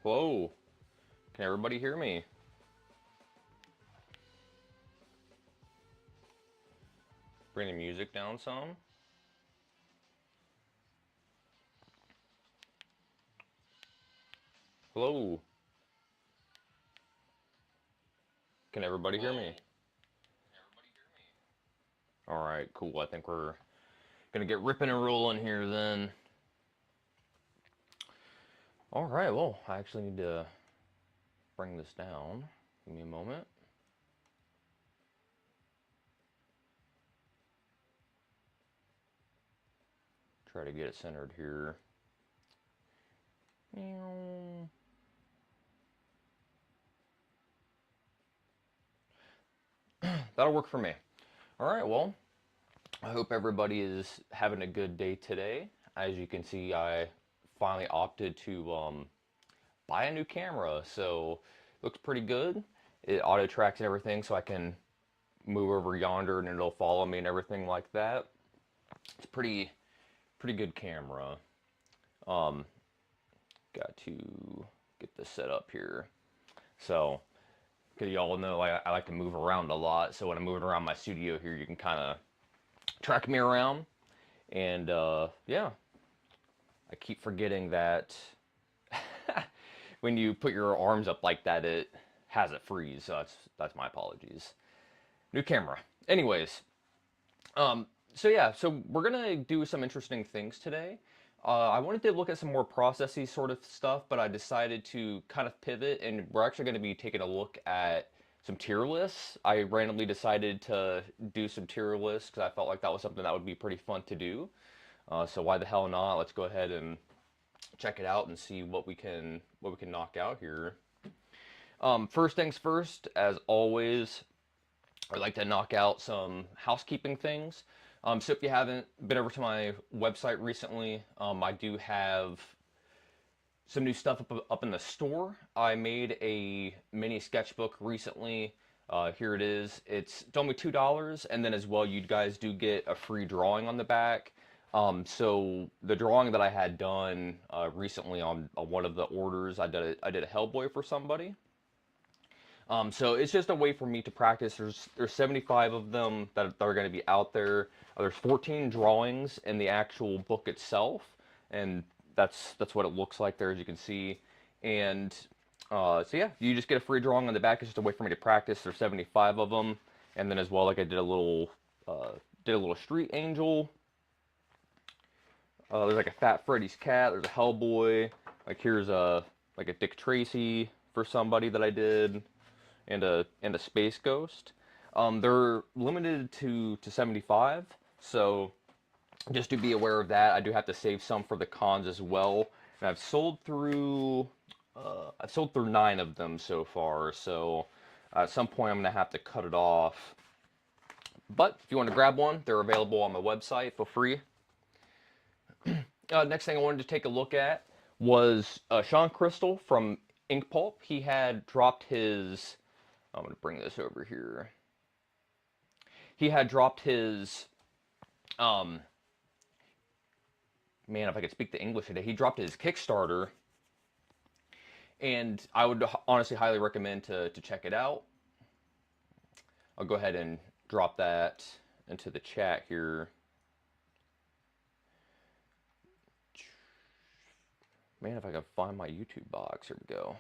Hello, can everybody hear me? Bring the music down some. Hello, can everybody hear me? Alright, cool. I think we're gonna get ripping and rolling here then. Alright, well, I actually need to bring this down. Give me a moment. Try to get it centered here. That'll work for me. Alright, well, I hope everybody is having a good day today. As you can see, I finally opted to buy a new camera, so it looks pretty good. It auto tracks and everything, so I can move over yonder and it'll follow me and everything like that. It's pretty good camera. Um, got to get this set up here. So, because y'all know I like to move around a lot, so when I'm moving around my studio here, you can kind of track me around. And yeah, I keep forgetting that when you put your arms up like that, it has it freeze. So that's my apologies. New camera. Anyways, so yeah, so we're gonna do some interesting things today. I wanted to look at some more processy sort of stuff, but I decided to kind of pivot, and we're actually going to be taking a look at some tier lists. I randomly decided to do some tier lists because I felt like that was something that would be pretty fun to do. So why the hell not? Let's go ahead and check it out and see what we can knock out here. First things first, as always, I'd like to knock out some housekeeping things. So if you haven't been over to my website recently, I do have some new stuff up in the store. I made a mini sketchbook recently. Here it is. It's only $2, and then as well, you guys do get a free drawing on the back. So the drawing that I had done recently on one of the orders, I did a Hellboy for somebody. So it's just a way for me to practice. There's 75 of them that are going to be out there. There's 14 drawings in the actual book itself, and that's what it looks like there, as you can see. And so yeah, you just get a free drawing on the back. It's just a way for me to practice. There's 75 of them, and then as well, like I did a little street angel. There's like a Fat Freddy's cat. There's a Hellboy. Like here's a Dick Tracy for somebody that I did, and a Space Ghost. They're limited to 75, so just to be aware of that. I do have to save some for the cons as well, and I've sold through 9 of them so far. So at some point I'm gonna have to cut it off. But if you want to grab one, they're available on my website for free. Next thing I wanted to take a look at was Sean Crystal from Ink Pulp. He had dropped his. I'm going to bring this over here. He had dropped his. Um, Man, if I could speak the English today, he dropped his Kickstarter, and I would honestly highly recommend to check it out. I'll go ahead and drop that into the chat here. Man, if I can find my YouTube box, here we go.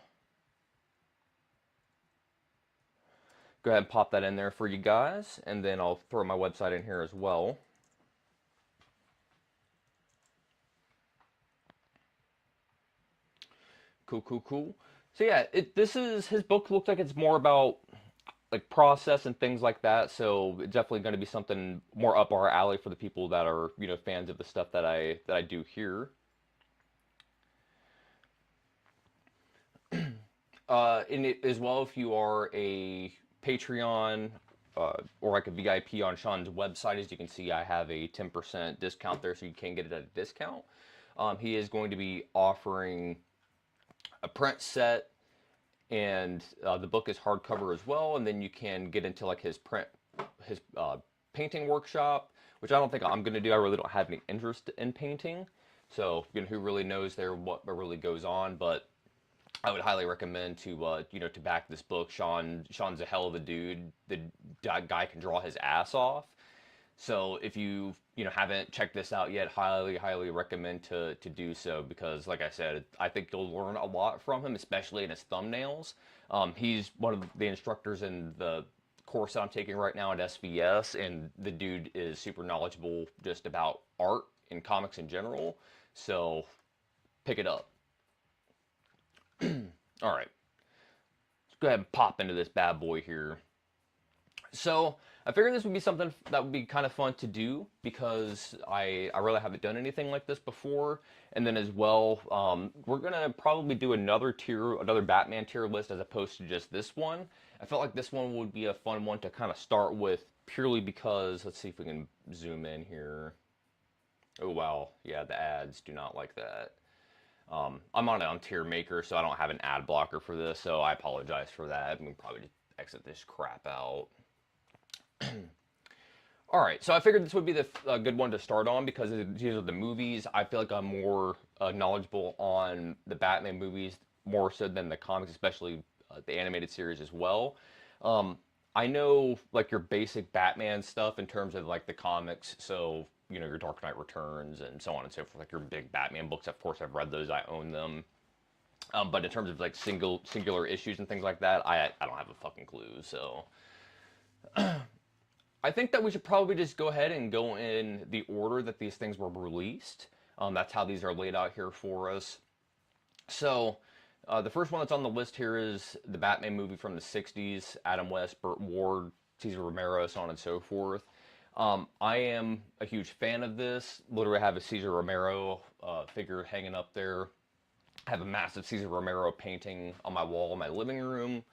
Go ahead and pop that in there for you guys, and then I'll throw my website in here as well. Cool. So yeah, his book looks like it's more about like process and things like that. So it's definitely going to be something more up our alley for the people that are fans of the stuff that I do here. In it as well, if you are a Patreon or like a VIP on Sean's website, as you can see, I have a 10% discount there, so you can get it at a discount. He is going to be offering a print set, and the book is hardcover as well, and then you can get into like his painting workshop, which I don't think I'm going to do. I really don't have any interest in painting, so who really knows there what really goes on. But I would highly recommend to to back this book. Sean's a hell of a dude. The guy can draw his ass off. So if you haven't checked this out yet, highly recommend to do so, because like I said, I think you'll learn a lot from him, especially in his thumbnails. He's one of the instructors in the course that I'm taking right now at SVS, and the dude is super knowledgeable just about art and comics in general. So pick it up. All right, let's go ahead and pop into this bad boy here. So I figured this would be something that would be kind of fun to do, because I really haven't done anything like this before. And then as well, we're gonna probably do another Batman tier list as opposed to just this one. I felt like this one would be a fun one to kind of start with, purely because, let's see if we can zoom in here. Oh wow, yeah, the ads do not like that. I'm on a tier maker, so I don't have an ad blocker for this, so I apologize for that. We can probably just exit this crap out. All right, so I figured this would be a good one to start on, because these are the movies. I feel like I'm more knowledgeable on the Batman movies, more so than the comics, especially the animated series as well. I know like your basic Batman stuff in terms of like the comics, so your Dark Knight Returns and so on and so forth, like your big Batman books. Of course, I've read those, I own them. But in terms of like singular issues and things like that, I don't have a fucking clue. So I think that we should probably just go ahead and go in the order that these things were released. That's how these are laid out here for us. So, the first one that's on the list here is the Batman movie from the 60s. Adam West, Burt Ward, Cesar Romero, so on and so forth. I am a huge fan of this. Literally have a Cesar Romero figure hanging up there. I have a massive Cesar Romero painting on my wall in my living room.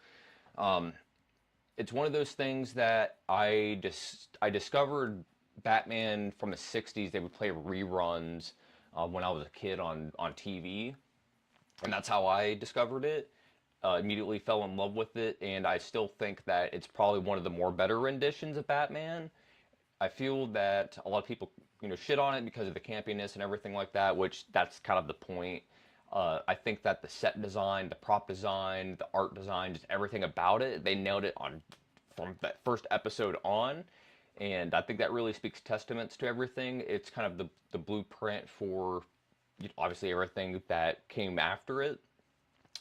It's one of those things that I discovered Batman from the 60s. They would play reruns when I was a kid on TV, and that's how I discovered it. Immediately fell in love with it, and I still think that it's probably one of the more better renditions of Batman. I feel that a lot of people, shit on it because of the campiness and everything like that, which that's kind of the point. I think that the set design, the prop design, the art design, just everything about it, they nailed it on from that first episode on. And I think that really speaks testaments to everything. It's kind of the blueprint for obviously everything that came after it.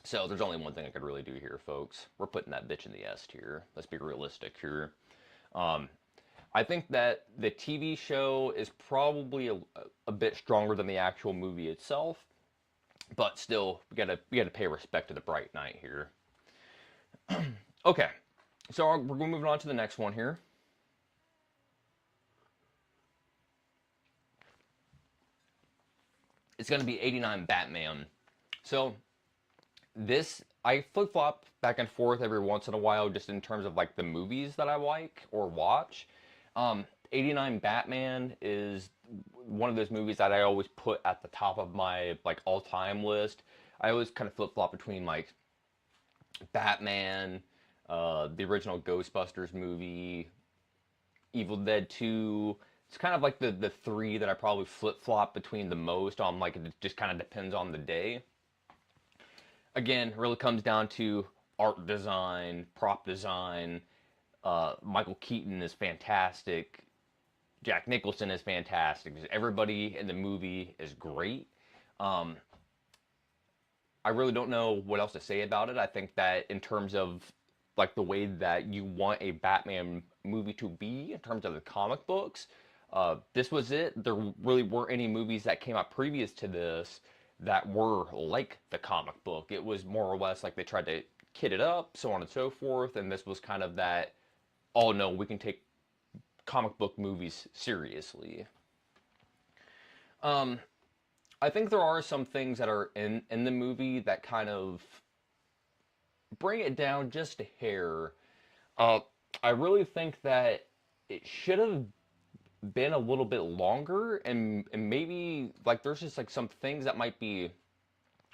So there's only one thing I could really do here, folks. We're putting that bitch in the S tier. Let's be realistic here. I think that the TV show is probably a bit stronger than the actual movie itself. But still, we gotta pay respect to the Bright Knight here. Okay, so we're moving on to the next one here. It's gonna be '89 Batman. So this, I flip flop back and forth every once in a while, just in terms of like the movies that I like or watch. '89 Batman is one of those movies that I always put at the top of my like all-time list. I always kind of flip-flop between like Batman, the original Ghostbusters movie, Evil Dead 2. It's kind of like the three that I probably flip-flop between the most. On like, it just kind of depends on the day. Again, really comes down to art design, prop design. Michael Keaton is fantastic. Jack Nicholson is fantastic. Everybody in the movie is great. I really don't know what else to say about it. I think that in terms of like the way that you want a Batman movie to be in terms of the comic books, this was it. There really weren't any movies that came out previous to this that were like the comic book. It was more or less like they tried to kid it up, so on and so forth, and this was kind of that, oh no, we can take comic book movies seriously. I think there are some things that are in the movie that kind of bring it down just a hair. Uh, I really think that it should have been a little bit longer, and maybe like there's just like some things that might be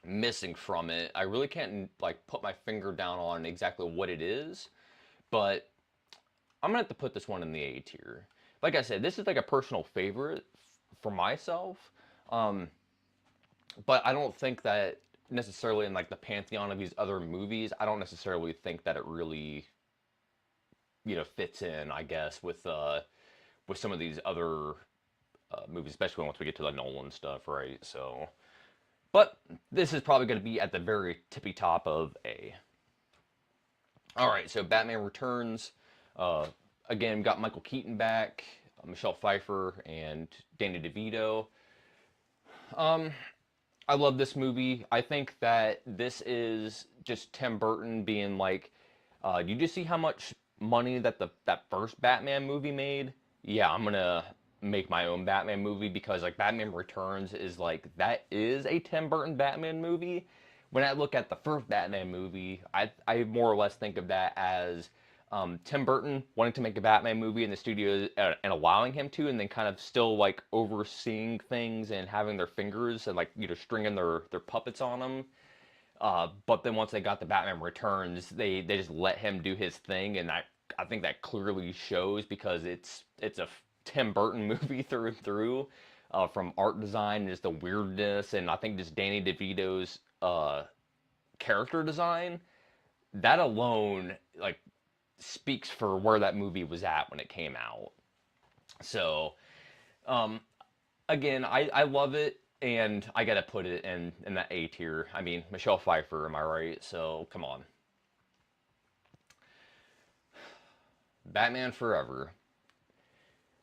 missing from it. I really can't like put my finger down on exactly what it is, but I'm gonna have to put this one in the A tier. Like I said, this is like a personal favorite for myself, but I don't think that necessarily in like the pantheon of these other movies. I don't necessarily think that it really, fits in, I guess, with some of these other movies, especially once we get to the Nolan stuff, right? So, but this is probably going to be at the very tippy top of A. All right, so Batman Returns. Uh, Again, got Michael Keaton back, Michelle Pfeiffer, and Danny DeVito. Um, I love this movie. I think that this is just Tim Burton being like, you just see how much money that first Batman movie made? Yeah, I'm gonna make my own Batman movie because like Batman Returns is like that is a Tim Burton Batman movie. When I look at the first Batman movie, I more or less think of that as Tim Burton wanting to make a Batman movie in the studio and allowing him to, and then kind of still like overseeing things and having their fingers and like stringing their puppets on them. But then once they got the Batman Returns, they just let him do his thing, and I think that clearly shows because it's a Tim Burton movie through and through, from art design and just the weirdness, and I think just Danny DeVito's character design. That alone like speaks for where that movie was at when it came out. So, um, again, I love it, and I gotta put it in that A tier. I mean, Michelle Pfeiffer, am I right? So come on, Batman Forever.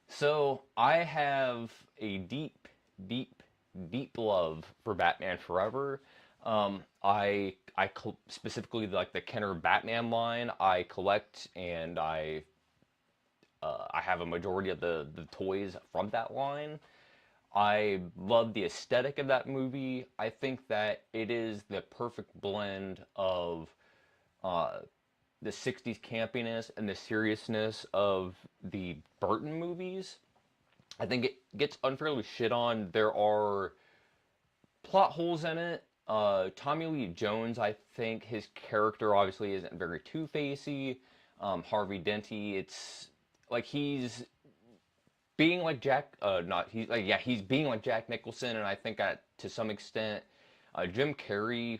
So I have a deep, deep, deep love for Batman Forever. Specifically like the Kenner Batman line. I collect and I have a majority of the toys from that line. I love the aesthetic of that movie. I think that it is the perfect blend of uh, the 60s campiness and the seriousness of the Burton movies. I think it gets unfairly shit on. There are plot holes in it. Tommy Lee Jones, I think his character obviously isn't very two-facey. Harvey Dent, it's like he's being like Jack, not he's like yeah, he's being like Jack Nicholson, and I think that to some extent, Jim Carrey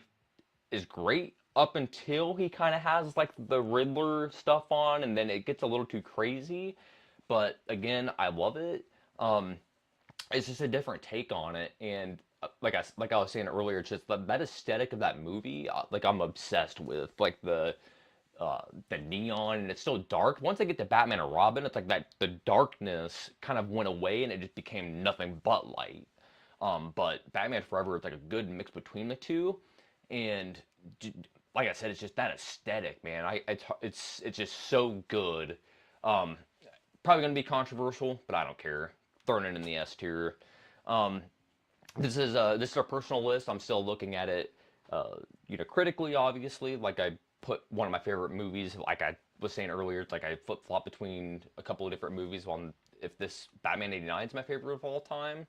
is great up until he kind of has like the Riddler stuff on, and then it gets a little too crazy. But again, I love it. Um, it's just a different take on it, and like I was saying earlier, it's just that aesthetic of that movie. Like I'm obsessed with like the neon, and it's so dark. Once I get to Batman and Robin, it's like that the darkness kind of went away and it just became nothing but light. But Batman Forever is like a good mix between the two, and like I said, it's just that aesthetic, man. It's just so good. Um, Probably gonna be controversial, but I don't care. Throwing it in the S tier. Um, this is a personal list. I'm still looking at it, critically, obviously. Like I put one of my favorite movies, like I was saying earlier, it's like I flip flop between a couple of different movies. On if this Batman '89 is my favorite of all time,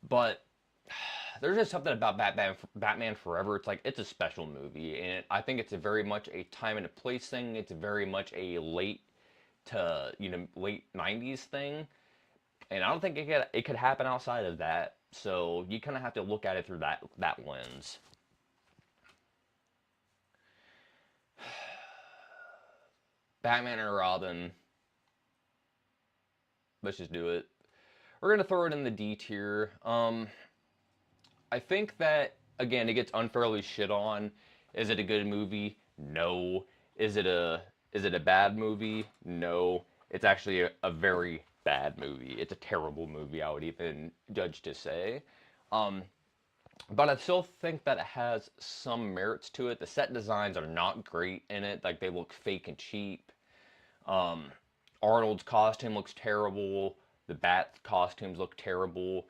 but there's just something about Batman Forever. It's like it's a special movie, and I think it's a very much a time and a place thing. It's very much a late '90s thing, and I don't think it could happen outside of that. So you kind of have to look at it through that lens. Batman and Robin. Let's just do it. We're gonna throw it in the D tier. I think that again it gets unfairly shit on. Is it a good movie? No. Is it a bad movie? No. It's actually a very bad movie. It's a terrible movie, I would even judge to say. Um, but I still think that it has some merits to it. The set designs are not great in it. Like they look fake and cheap. Um, Arnold's costume looks terrible. The Bat costumes look terrible.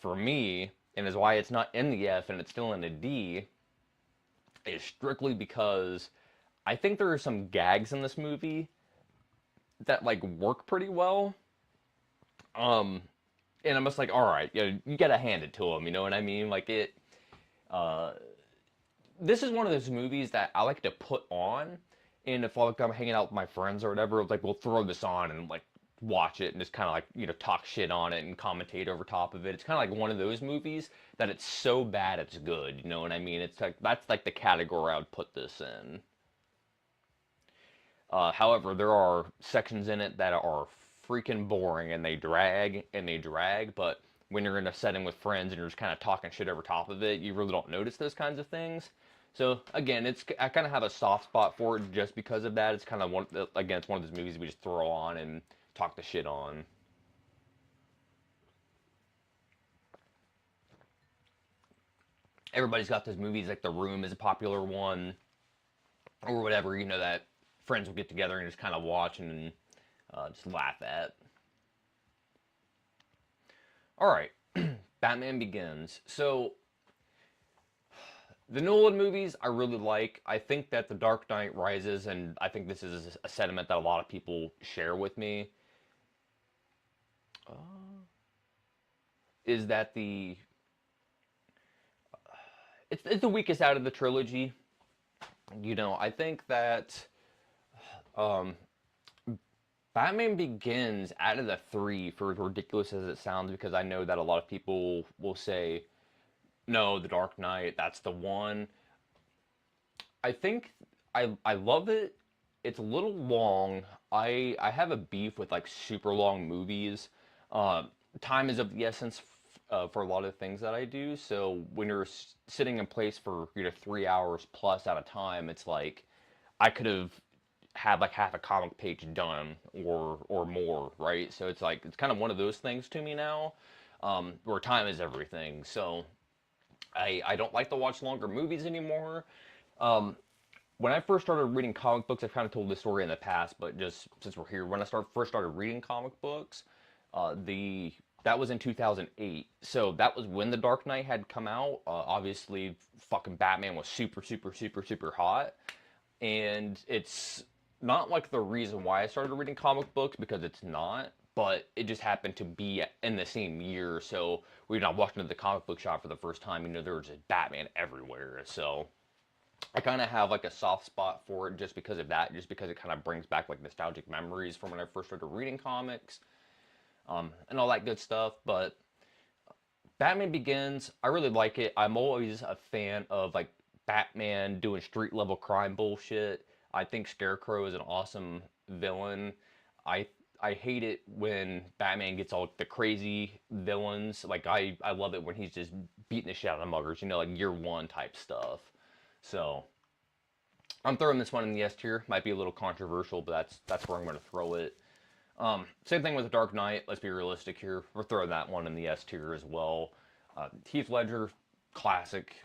For me, and is why it's not in the F and it's still in the D, is strictly because I think there are some gags in this movie that like work pretty well. Um, and I'm just like, all right, you gotta hand it to him. You know what I mean? Like it. Uh, this is one of those movies that I like to put on, and if like I'm hanging out with my friends or whatever, like we'll throw this on and like watch it and just kind of like, you know, talk shit on it and commentate over top of it. It's kind of like one of those movies that it's so bad it's good. You know what I mean? It's like that's like the category I would put this in. However, there are sections in it that are freaking boring and they drag and they drag. But when you're in a setting with friends and you're just kind of talking shit over top of it, you really don't notice those kinds of things. So again, I kind of have a soft spot for it just because of that. It's kind of one again, it's one of those movies we just throw on and talk the shit on. Everybody's got those movies like The Room is a popular one or whatever, you know, that friends will get together and just kind of watch and just laugh at. All right, Batman Begins. So the Nolan movies I really like. I think that The Dark Knight Rises, and I think this is a sentiment that a lot of people share with me, is that it's the weakest out of the trilogy. You know, I think that um, Batman Begins out of the three, for as ridiculous as it sounds, because I know that a lot of people will say, no, The Dark Knight, that's the one. I think I love it. It's a little long. I have a beef with like super long movies. Uh, Time is of the essence for a lot of things that I do. So when you're sitting in place for 3 hours plus at a time, it's like I could have had like half a comic page done or more, right? So it's like it's kind of one of those things to me now, where time is everything. So I don't like to watch longer movies anymore. Um, when I first started reading comic books, I've kind of told this story in the past, but just since we're here, when first started reading comic books, the that was in 2008. So that was when The Dark Knight had come out. Obviously, fucking Batman was super, super, super, super hot, and it's not like the reason why I started reading comic books because it's not, but it just happened to be in the same year. So when I walked into the comic book shop for the first time, you know, there was just Batman everywhere. So I kind of have like a soft spot for it just because of that, just because it kind of brings back like nostalgic memories from when I first started reading comics, and all that good stuff. But Batman Begins, I really like it. I'm always a fan of like Batman doing street level crime bullshit. I think Scarecrow is an awesome villain. I I hate it when Batman gets all the crazy villains. Like I love it when he's just beating the shit out of muggers, you know, like year one type stuff. So I'm throwing this one in the S tier. Might be a little controversial, but that's where I'm going to throw it. Same thing with the Dark Knight. Let's be realistic here. We're throwing that one in the S tier as well. Heath Ledger, classic.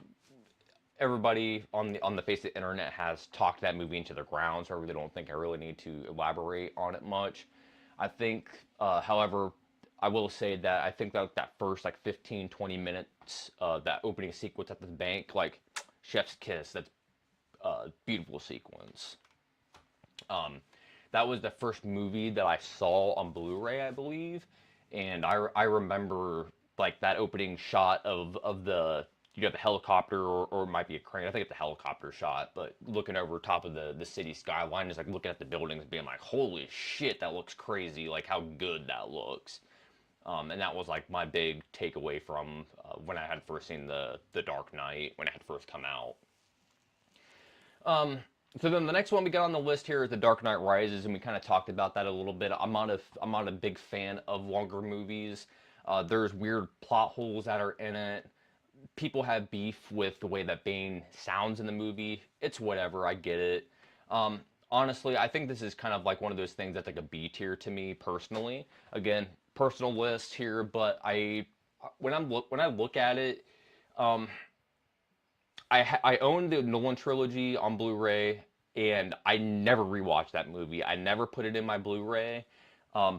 Everybody on the face of the internet has talked that movie into the ground, so I really don't think I really need to elaborate on it much. I think, however, I will say that I think that first like 15, 20 minutes, that opening sequence at the bank, like chef's kiss. That's beautiful sequence. Um, that was the first movie that I saw on Blu-ray, I believe, and I remember like that opening shot of the you have the helicopter or it might be a crane. I think it's a helicopter shot, but looking over top of the city skyline, just like looking at the buildings, being like, "Holy shit, that looks crazy!" Like how good that looks. And that was like my big takeaway from when I had first seen the Dark Knight when it had first come out. Um, so then the next one we got on the list here is The Dark Knight Rises, and we kind of talked about that a little bit. I'm not a big fan of longer movies. There's weird plot holes that are in it. People have beef with the way that Bane sounds in the movie. It's whatever, I get it. Honestly, I think this is kind of like one of those things that's like a B tier to me personally. Again, personal list here, but when I look at it, um, I own the Nolan trilogy on Blu-ray, and I never rewatched that movie. I never put it in my Blu-ray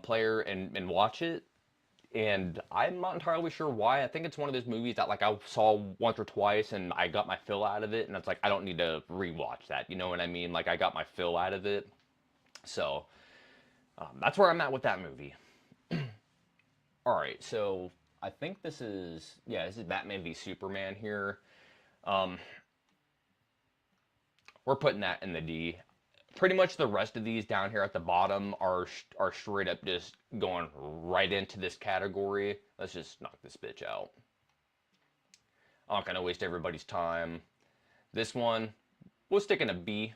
player and watch it. And I'm not entirely sure why. I think it's one of those movies that like I saw once or twice and I got my fill out of it, and it's like I don't need to rewatch that. You know what I mean? Like I got my fill out of it. So that's where I'm at with that movie. All right, so I think this is Batman v Superman here. Um, we're putting that in the D. pretty much the rest of these down here at the bottom are straight up just going right into this category. Let's just knock this bitch out. I'm not gonna waste everybody's time. This one, we'll stick in a B.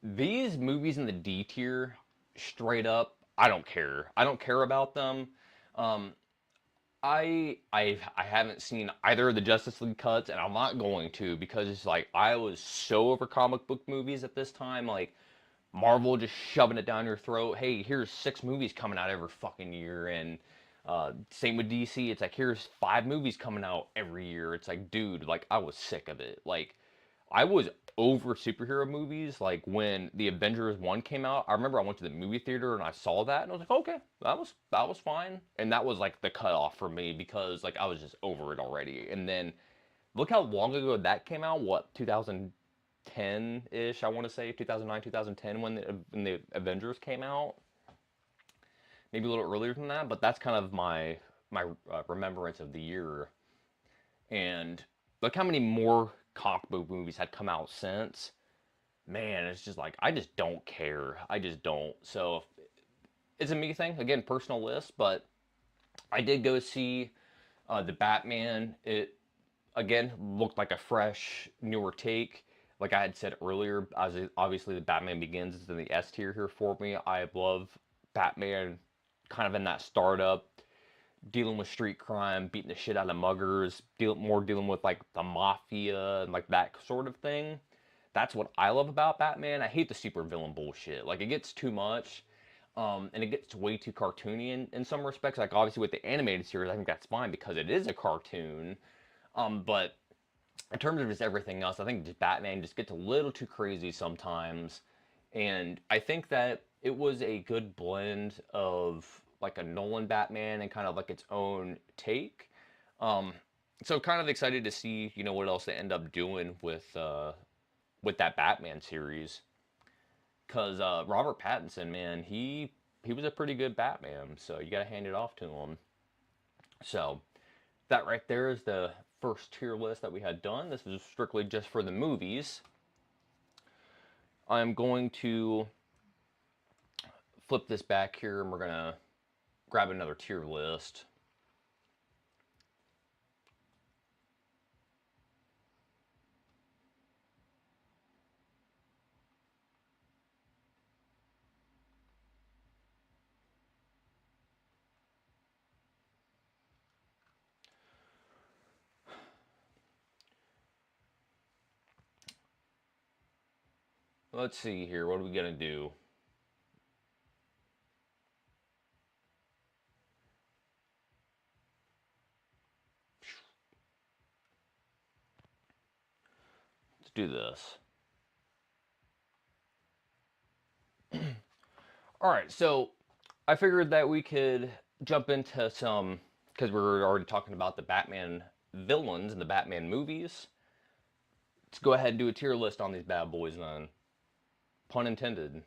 These movies in the D tier, straight up, I don't care. I don't care about them. Um, I haven't seen either of the Justice League cuts, and I'm not going to because it's like I was so over comic book movies at this time. Like Marvel just shoving it down your throat. Hey, here's 6 movies coming out every fucking year, and same with DC. It's like here's 5 movies coming out every year. It's like, dude, like I was sick of it. Like I was over superhero movies. Like when the Avengers 1 came out, I remember I went to the movie theater and I saw that and I was like, okay, that was fine. And that was like the cutoff for me because like I was just over it already. And then look how long ago that came out. What, 2010-ish, I want to say, 2009, 2010 when the Avengers came out. Maybe a little earlier than that, but that's kind of my remembrance of the year. And look how many more comic book movies had come out since. Man, it's just like I just don't care. I just don't. So it's a me thing. Again, personal list, but I did go see the Batman. It again looked like a fresh, newer take. Like I had said earlier, obviously the Batman Begins is in the S tier here for me. I love Batman, kind of in that startup, dealing with street crime, beating the shit out of muggers, dealing with like the mafia and like that sort of thing. That's what I love about Batman. I hate the super villain bullshit. Like it gets too much, and it gets way too cartoony in some respects. Like obviously with the animated series, I think that's fine because it is a cartoon. But in terms of just everything else, I think just Batman just gets a little too crazy sometimes. And I think that it was a good blend of like a Nolan Batman and kind of like its own take. Um, so kind of excited to see, what else they end up doing with that Batman series. Cause Robert Pattinson, man, he was a pretty good Batman, so you gotta hand it off to him. So that right there is the first tier list that we had done. This is strictly just for the movies. I'm going to flip this back here and we're gonna grab another tier list. Let's see here. What are we gonna do? Let's do this. All right, so I figured that we could jump into some, because we were already talking about the Batman villains and the Batman movies. Let's go ahead and do a tier list on these bad boys then. Pun intended.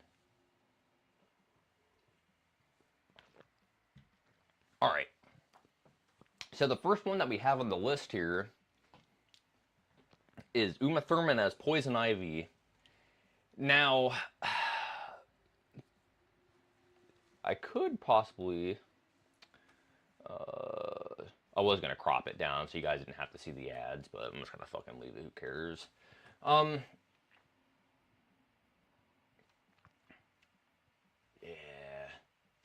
All right. So the first one that we have on the list here is Uma Thurman as Poison Ivy. Now, I could possibly... I was going to crop it down so you guys didn't have to see the ads, but I'm just going to fucking leave it. Who cares? Yeah.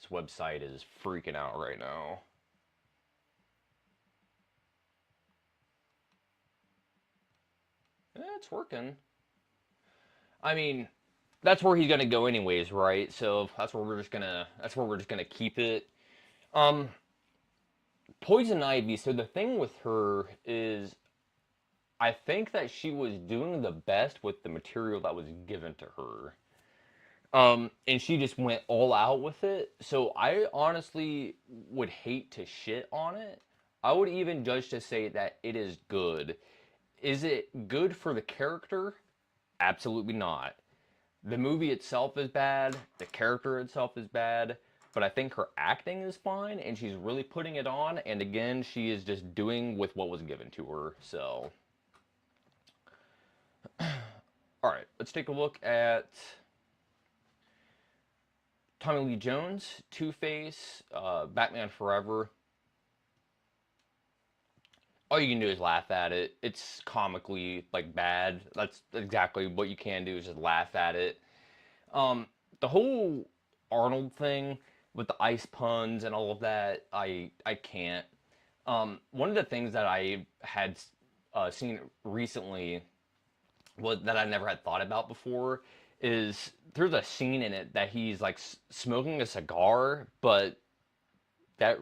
This website is freaking out right now. It's working. I mean, that's where he's gonna go anyways, right? So that's where we're just gonna keep it. Um, Poison Ivy. So the thing with her is, I think that she was doing the best with the material that was given to her. And she just went all out with it. So I honestly would hate to shit on it. I would even judge to say that it is good. Is it good for the character? Absolutely not. The movie itself is bad, the character itself is bad, but I think her acting is fine and she's really putting it on, and again, she is just doing with what was given to her. So let's take a look at Tommy Lee Jones, Two-Face, Batman Forever. All you can do is laugh at it. It's comically like bad. That's exactly what you can do, is just laugh at it. Um, the whole Arnold thing with the ice puns and all of that, I can't. One of the things that I had seen recently was that I never had thought about before is there's a scene in it that he's like smoking a cigar, but that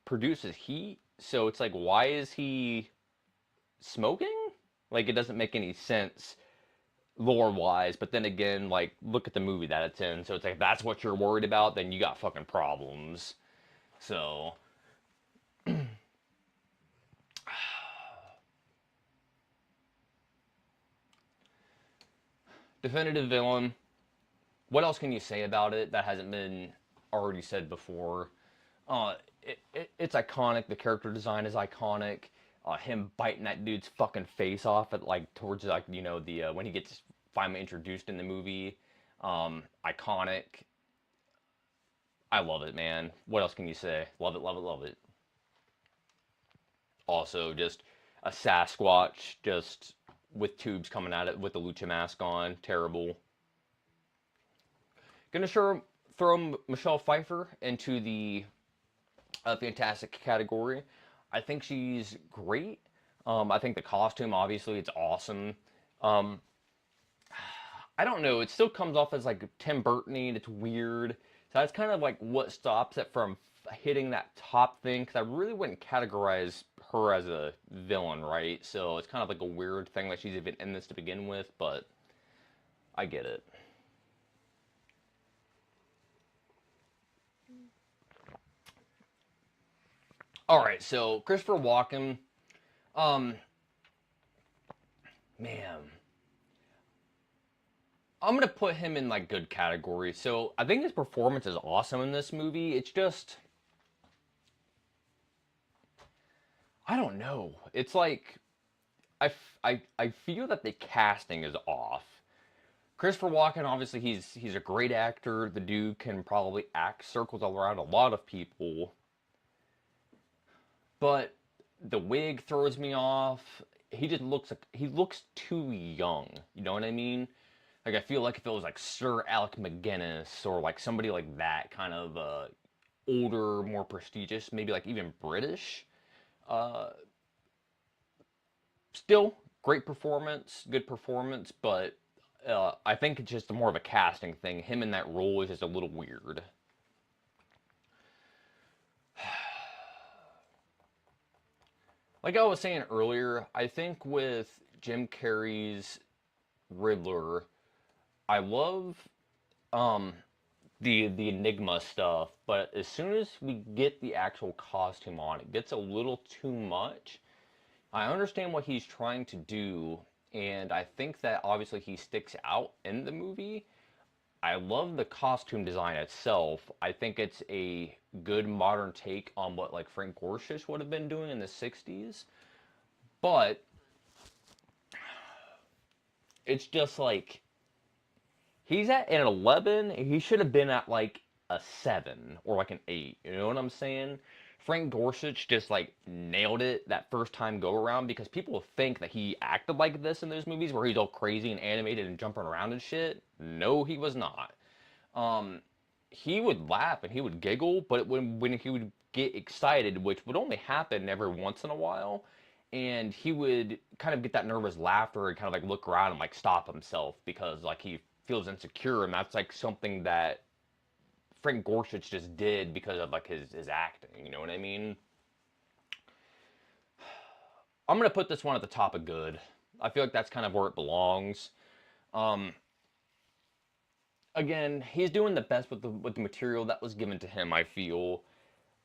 produces heat. So it's like, why is he smoking? Like, it doesn't make any sense lore wise. But then again, like, look at the movie that it's in. So it's like, if that's what you're worried about, then you got fucking problems. So, definitive villain. What else can you say about it that hasn't been already said before? It's iconic. The character design is iconic. Him biting that dude's fucking face off at like towards like the when he gets finally introduced in the movie, iconic. I love it, man. What else can you say? Love it, love it, love it. Also, just a Sasquatch, just with tubes coming at it with the lucha mask on. Terrible. Gonna throw Michelle Pfeiffer into the fantastic category. I think she's great. I think the costume, obviously, it's awesome. Um, I don't know. It still comes off as like Tim Burton-y, and it's weird. So that's kind of like what stops it from hitting that top thing. Because I really wouldn't categorize her as a villain, right? So it's kind of like a weird thing that she's even in this to begin with. But I get it. All right, so Christopher Walken, um, man, I'm gonna put him in like good category. So I think his performance is awesome in this movie. It's just, I don't know. It's like I feel that the casting is off. Christopher Walken, obviously, he's a great actor. The dude can probably act circles around a lot of people, but the wig throws me off. He just looks like he looks too young. You know what I mean? Like, I feel like if it was like Sir Alec McGuinness or like somebody like that, kind of older, more prestigious, maybe like even British. Uh, Still great performance, good performance, but I think it's just more of a casting thing. Him in that role is just a little weird. Like I was saying earlier, I think with Jim Carrey's Riddler, I love um, the Enigma stuff, but as soon as we get the actual costume on, it gets a little too much. I understand what he's trying to do, and I think that obviously he sticks out in the movie. I love the costume design itself. I think it's a good modern take on what like Frank Gorshish would have been doing in the 60s. But it's just like he's at an 11, he should have been at like a 7 or like an 8. You know what I'm saying? Frank Gorsich just like nailed it that first time go around because people think that he acted like this in those movies where he's all crazy and animated and jumping around and shit. No, he was not. Um, he would laugh and he would giggle, but when he would get excited, which would only happen every once in a while, and he would kind of get that nervous laughter and kind of like look around and like stop himself because like he feels insecure, and that's like something that Frank Gorsich just did because of like his acting. You know what I mean? I'm gonna put this one at the top of good. I feel like that's kind of where it belongs. Um, Again, he's doing the best with the material that was given to him. I feel,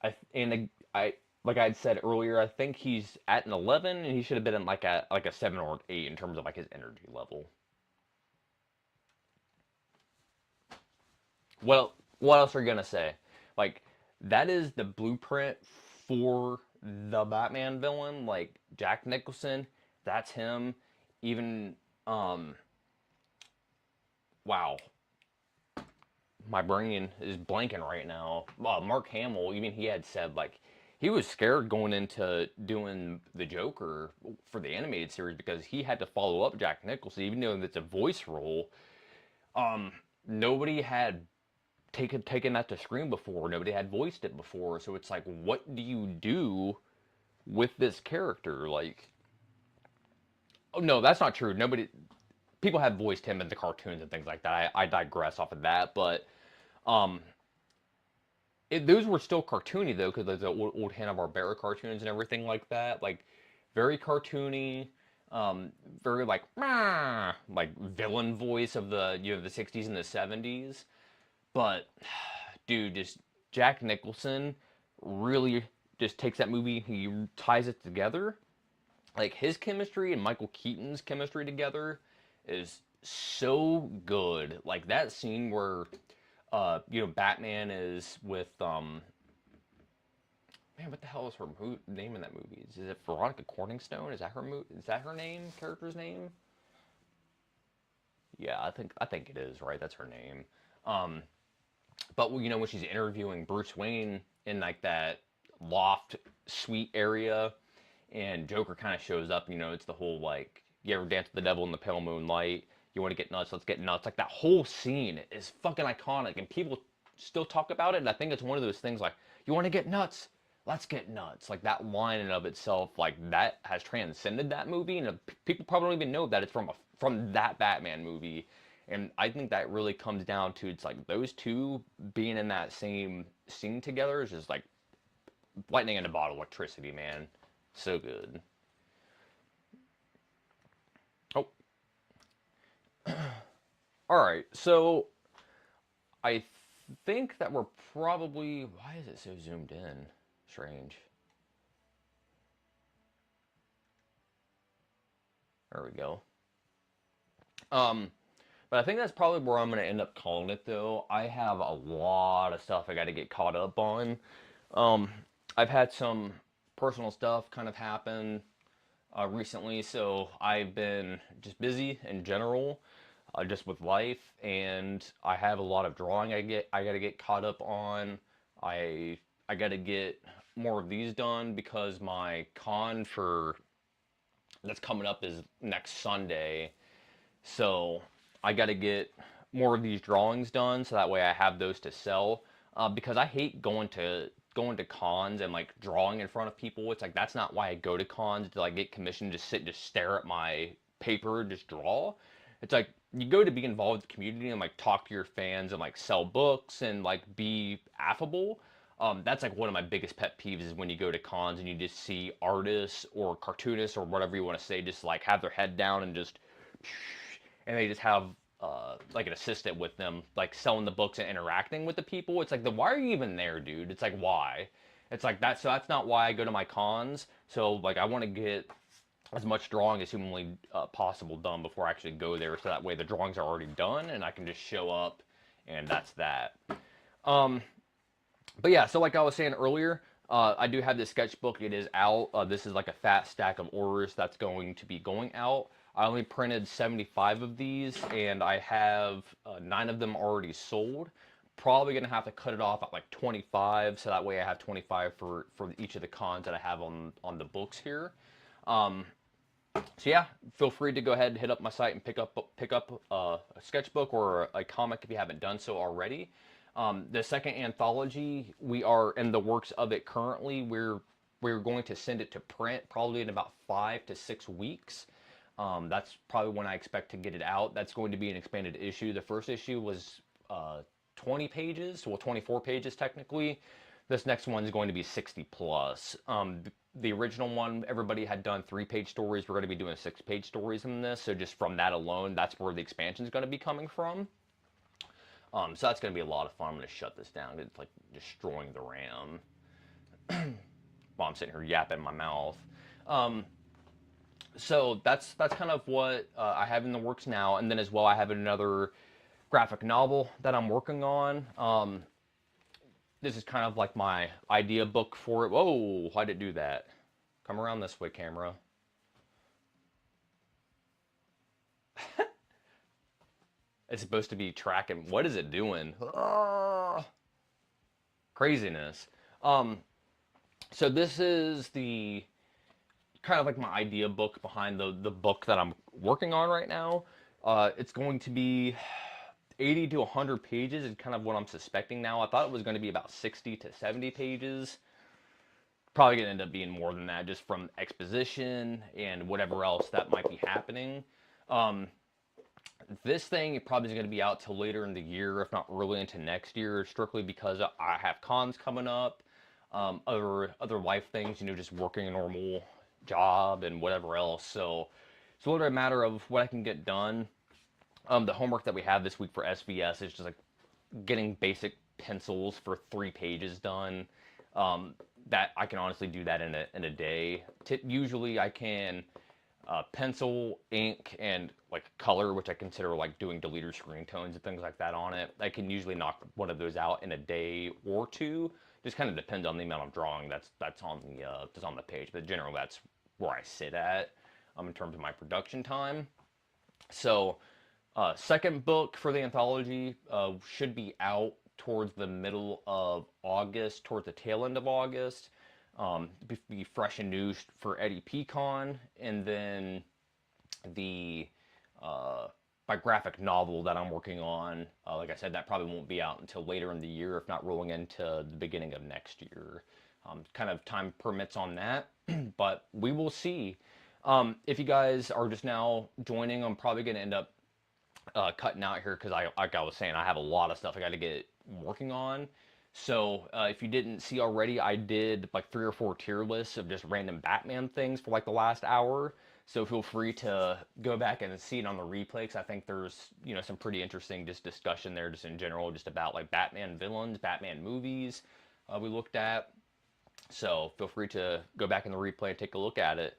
I like I had said earlier, I think he's at an 11, and he should have been in like a 7 or an 8 in terms of like his energy level. Well, what else are you gonna say? Like, that is the blueprint for the Batman villain. Like Jack Nicholson, that's him. Even um, wow, my brain is blanking right now. Mark Hamill, even he had said like he was scared going into doing the Joker for the animated series because he had to follow up Jack Nicholson, even though it's a voice role. Um, Nobody had taken that to screen before. Nobody had voiced it before. So it's like, what do you do with this character? Like, oh no, that's not true. Nobody, people have voiced him in the cartoons and things like that. I digress off of that, but um, those were still cartoony though, because the old Hanna-Barbera cartoons and everything like that, like very cartoony, very like villain voice of the the 60s and the 70s. But dude, just Jack Nicholson really just takes that movie, he ties it together. Like his chemistry and Michael Keaton's chemistry together is so good. Like that scene where Batman is with man, what the hell is her name in that movie? Is it Veronica Corningstone? Is that her is that her name? Character's name? Yeah, I think it is, right? That's her name. Um, but when she's interviewing Bruce Wayne in like that loft suite area, and Joker kind of shows up. It's the whole like, you ever dance with the devil in the pale moonlight? You want to get nuts? Let's get nuts. Like that whole scene is fucking iconic, and people still talk about it. And I think it's one of those things like, you want to get nuts? Let's get nuts. Like that line in of itself, like that has transcended that movie, and people probably don't even know that it's from that Batman movie. And I think that really comes down to, it's like those two being in that same scene together is just like lightning in a bottle, electricity, man. So good. Oh, all right. So I think that we're probably. Why is it so zoomed in? Strange. There we go. Um, but I think that's probably where I'm gonna end up calling it, though. I have a lot of stuff I got to get caught up on. Um, I've had some personal stuff kind of happen recently, so I've been just busy in general, just with life, and I have a lot of drawing I got to get caught up on. I I got to get more of these done because my con for that's coming up is next Sunday. So I got to get more of these drawings done so that way I have those to sell. Because I hate going to cons and like drawing in front of people. It's like that's not why I go to cons, to like get commissioned, just sit and just stare at my paper, just draw. It's like you go to be involved with the community and like talk to your fans and like sell books and like be affable. That's like one of my biggest pet peeves is when you go to cons and you just see artists or cartoonists or whatever you want to say just like have their head down and just and they just have like an assistant with them, like selling the books and interacting with the people. It's like, why are you even there, dude? It's like, why? It's like that. So that's not why I go to my cons. So like, I want to get as much drawing as humanly possible done before I actually go there. So that way the drawings are already done and I can just show up, and that's that. Um, but yeah, so like I was saying earlier, I do have this sketchbook. It is out. This is like a fat stack of orders that's going to be going out. I only printed 75 of these, and I have 9 of them already sold. Probably gonna have to cut it off at like 25, so that way I have 25 for each of the cons that I have on the books here. Um, so yeah, feel free to go ahead and hit up my site and pick up a sketchbook or a comic if you haven't done so already. The second anthology, we are in the works of it currently. We're going to send it to print probably in about 5 to 6 weeks. That's probably when I expect to get it out. That's going to be an expanded issue. The first issue was 20 pages, well 24 pages technically. This next one is going to be 60 plus. The original one, everybody had done 3-page stories. We're going to be doing 6-page stories in this. So just from that alone, that's where the expansion is going to be coming from. So that's going to be a lot of fun. I'm going to shut this down. It's like destroying the RAM while I'm sitting here yapping my mouth. So that's kind of what I have in the works now. And then as well, I have another graphic novel that I'm working on. This is kind of like my idea book for it. Whoa, why did it do that? Come around this way, camera. It's supposed to be tracking. What is it doing? Ah, craziness. Um, so this is the kind of like my idea book behind the book that I'm working on right now. It's going to be 80 to 100 pages is kind of what I'm suspecting now. I thought it was going to be about 60 to 70 pages. Probably going to end up being more than that just from exposition and whatever else that might be happening. Um, this thing probably is going to be out till later in the year, if not early into next year, strictly because I have cons coming up, other life things, just working a normal job and whatever else. So it's a little bit a matter of what I can get done. The homework that we have this week for SVS is just like getting basic pencils for 3 pages done. Um, that I can honestly do that in a day. Usually I can pencil, ink, and like color, which I consider like doing deleter screen tones and things like that on it. I can usually knock one of those out in a day or two. Just kind of depends on the amount of drawing that's on the page. But generally, that's where I sit at in terms of my production time. So, second book for the anthology should be out towards the middle of August, towards the tail end of August. Be fresh and new for Eddie Pecan, and then the uh, my graphic novel that I'm working on. Like I said, that probably won't be out until later in the year, if not rolling into the beginning of next year. Kind of time permits on that, but we will see. If you guys are just now joining, I'm probably going to end up cutting out here because like I was saying, I have a lot of stuff I got to get working on. So if you didn't see already, I did like 3 or 4 tier lists of just random Batman things for like the last hour. So feel free to go back and see it on the replay because I think there's some pretty interesting just discussion there just in general just about like Batman villains, Batman movies we looked at. So feel free to go back in the replay and take a look at it.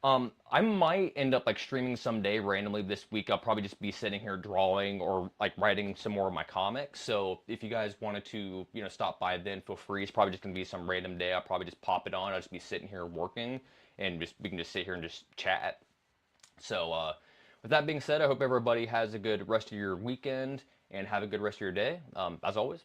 I might end up like streaming someday randomly this week. I'll probably just be sitting here drawing or like writing some more of my comics. So if you guys wanted to, stop by then, feel free. It's probably just gonna be some random day. I'll probably just pop it on. I'll just be sitting here working and we can just sit here and just chat. So with that being said, I hope everybody has a good rest of your weekend and have a good rest of your day. As always,